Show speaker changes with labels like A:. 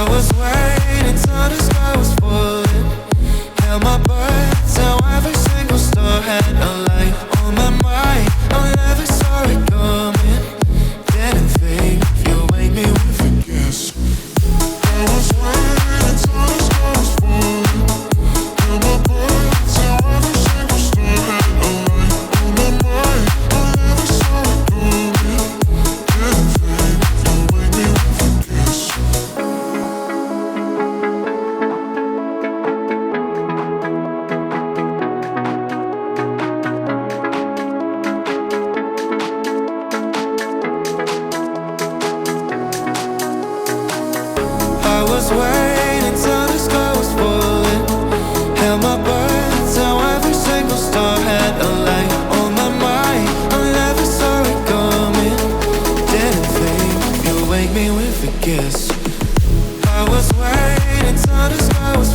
A: was waiting till the sky was falling. Held my breath till every single star had a light on my mind. I never saw it coming. Didn't think you'd wake me with a kiss. I was waiting till the sky was falling. Held my breath till every single star had a light on my mind. I never saw it coming. Didn't think you'd wake me with a kiss. I was waiting till the sky was falling. Held my breath till every single star had a light on my mind. I never saw it coming. Didn't think you'd wake me with a kiss. I was waiting till the sky was